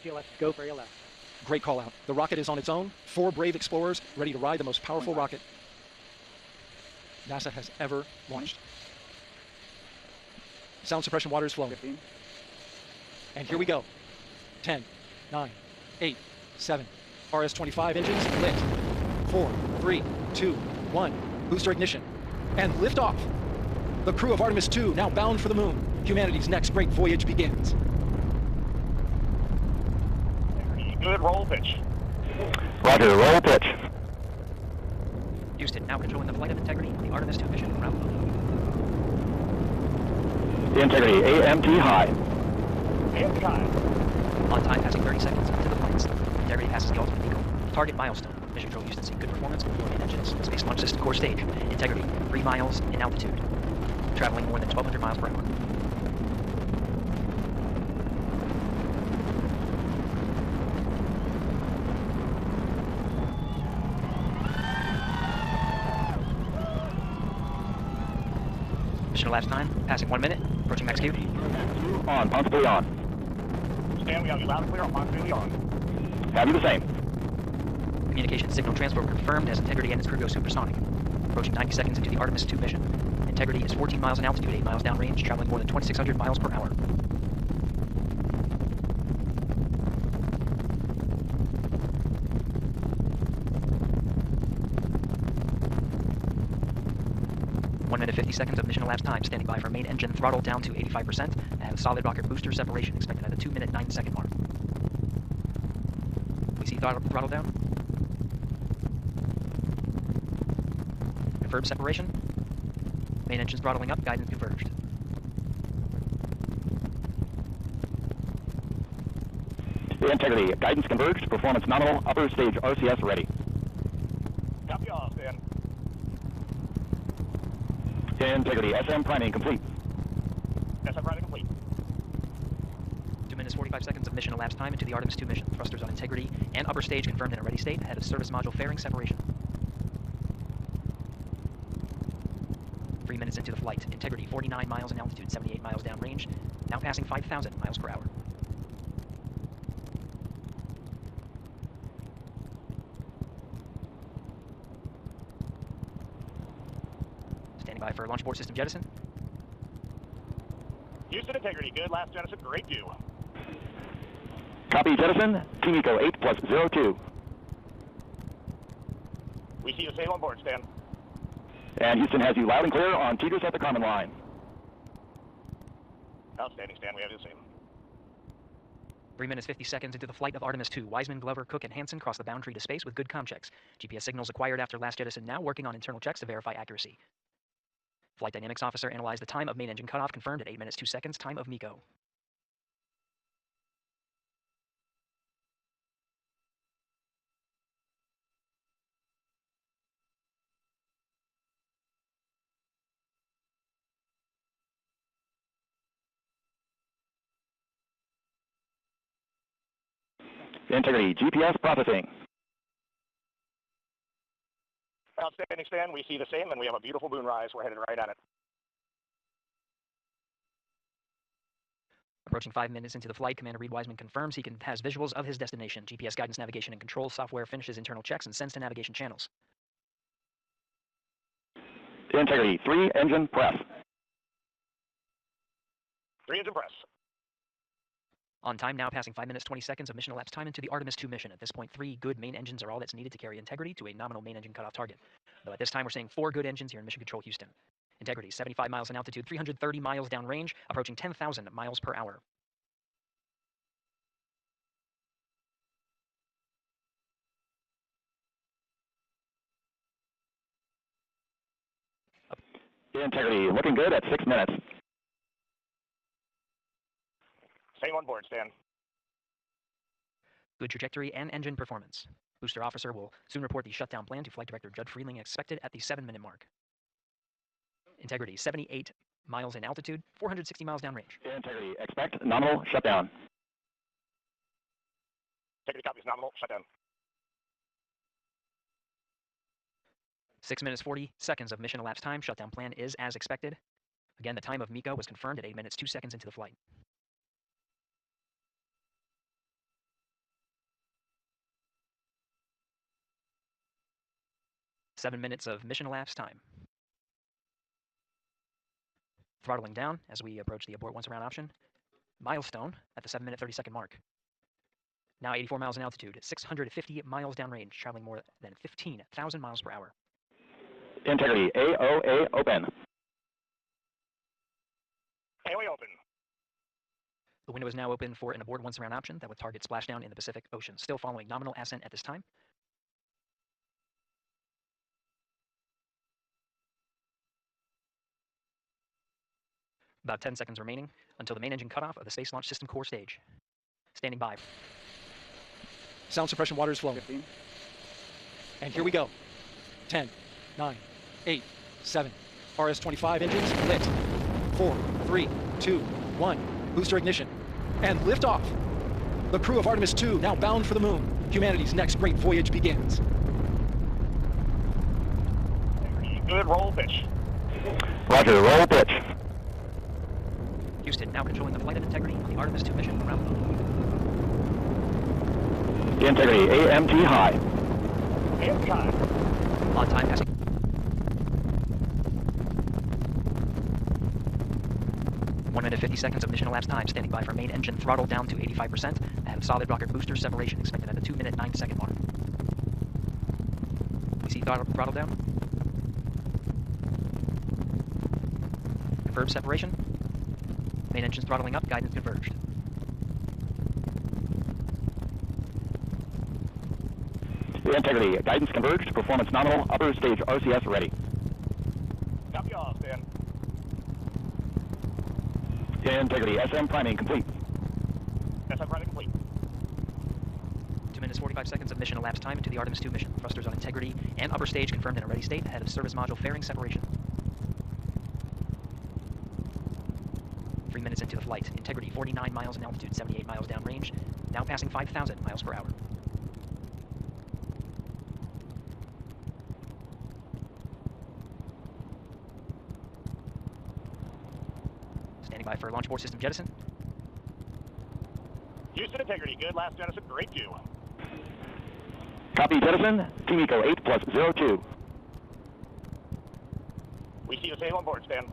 SLS, go for ALS. Great call out. The rocket is on its own. 4 brave explorers ready to ride the most powerful rocket NASA has ever launched. Sound suppression water is flowing. 15. And here we go. 10, 9, 8, 7. RS-25 engines lit. 4, 3, 2, 1. Booster ignition. And liftoff. The crew of Artemis II now bound for the moon. Humanity's next great voyage begins. Good, roll pitch. Roger, roll pitch. Houston, now controlling the flight of Integrity, the Artemis II mission route. Integrity, AMT high. AMT high. On time, passing 30 seconds into the flights. Integrity passes the ultimate eagle. Target milestone. Mission Control Houston seeing good performance with 4 main engines. Space Launch System core stage. Integrity, 3 miles in altitude. Traveling more than 1,200 miles per hour. Mission elapsed time, passing 1 minute, approaching max Q. On, possibly on. Stan, we have you loud and clear on possibly on. Have you the same? Communication signal transport confirmed as Integrity and its crew go supersonic. Approaching 90 seconds into the Artemis II mission. Integrity is 14 miles in altitude, 8 miles downrange, traveling more than 2,600 miles per hour. One minute 50 seconds of mission elapsed time, standing by for main engine throttle down to 85%, and solid rocket booster separation expected at the 2 minute 9 second mark. We see throttle down. Confirmed separation. Main engines throttling up, guidance converged. Integrity, guidance converged, performance nominal, upper stage RCS ready. Copy all, Stan. Integrity, SM priming complete. SM priming complete. 2 minutes 45 seconds of mission elapsed time into the Artemis II mission. Thrusters on Integrity and upper stage confirmed in a ready state ahead of service module fairing separation. 3 minutes into the flight. Integrity 49 miles in altitude, 78 miles downrange, now passing 5,000 miles per hour. Standing by for launch abort system jettison. Houston, Integrity, good. Last jettison, great view. Copy jettison, Team Eco 8 plus 02. We see you safe on board, Stan. And Houston has you loud and clear on Tigris at the common line. Outstanding, Stan. We have you the same. 3 minutes 50 seconds into the flight of Artemis II, Wiseman, Glover, Cook, and Hansen cross the boundary to space with good comm checks. GPS signals acquired after last jettison, now working on internal checks to verify accuracy. Flight Dynamics Officer analyzed the time of main engine cutoff, confirmed at 8 minutes 2 seconds, time of MECO. Integrity, GPS processing. Outstanding, Stan. We see the same, and we have a beautiful moonrise. We're headed right at it. Approaching 5 minutes into the flight, Commander Reed Wiseman confirms he has visuals of his destination. GPS guidance, navigation, and control software finishes internal checks and sends to navigation channels. Integrity, 3 engine press. 3 engine press. On time now, passing 5 minutes 20 seconds of mission elapsed time into the Artemis II mission. At this point, 3 good main engines are all that's needed to carry Integrity to a nominal main engine cutoff target. Though at this time, we're seeing 4 good engines here in Mission Control Houston. Integrity, 75 miles in altitude, 330 miles downrange, approaching 10,000 miles per hour. Integrity, looking good at 6 minutes. Same on board, Stan. Good trajectory and engine performance. Booster officer will soon report the shutdown plan to Flight Director Judd Freeling, expected at the 7-minute mark. Integrity, 78 miles in altitude, 460 miles downrange. Integrity, expect nominal shutdown. Integrity copies nominal shutdown. 6 minutes 40 seconds of mission elapsed time. Shutdown plan is as expected. Again, the time of MECO was confirmed at 8 minutes 2 seconds into the flight. 7 minutes of mission elapsed time. Throttling down as we approach the abort once around option. Milestone at the 7-minute 30-second mark. Now 84 miles in altitude, 650 miles downrange, traveling more than 15,000 miles per hour. Integrity AOA open. AOA open. The window is now open for an abort once around option that would target splashdown in the Pacific Ocean. Still following nominal ascent at this time. About 10 seconds remaining until the main engine cutoff of the Space Launch System core stage. Standing by. Sound suppression water is flowing. 15. And here we go. 10, 9, 8, 7. RS-25 engines lit. 4, 3, 2, 1. Booster ignition. And liftoff. The crew of Artemis II now bound for the moon. Humanity's next great voyage begins. Good roll pitch. Roger, roll pitch. Houston now controlling the flight of Integrity on the Artemis II mission around the moon. Integrity AMT high. And time. On time passing. One minute 50 seconds of mission elapsed time. Standing by for main engine throttle down to 85% and solid rocket booster separation expected at the 2-minute 9-second mark. We see throttle down. Confirmed separation. Main engine's throttling up. Guidance converged. Integrity guidance converged. Performance nominal. Upper stage RCS ready. Copy all, Stan. Integrity SM priming complete. SM running complete. 2 minutes 45 seconds of mission elapsed time into the Artemis II mission. Thrusters on Integrity and upper stage confirmed in a ready state ahead of service module fairing separation. 3 minutes into the flight. Integrity 49 miles in altitude, 78 miles downrange, now passing 5,000 miles per hour. Standing by for launch abort system jettison. Houston Integrity, good last jettison, great view. Copy jettison. Team Eco 8+02. We see the same on board, Stan.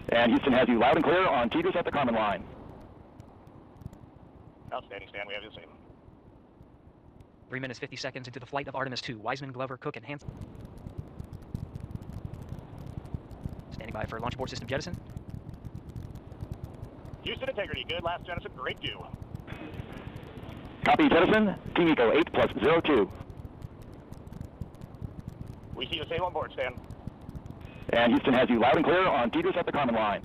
And Houston has you loud and clear on TDRS at the common line. Outstanding, Stan, we have the same. 3 minutes 50 seconds into the flight of Artemis II. Wiseman, Glover, Cook, and Hansen. Standing by for launch abort system jettison. Houston Integrity, good last jettison, great view. Copy jettison. Team Eco 8+02. We see the same on board, Stan. And Houston has you loud and clear on TDRS at the common line.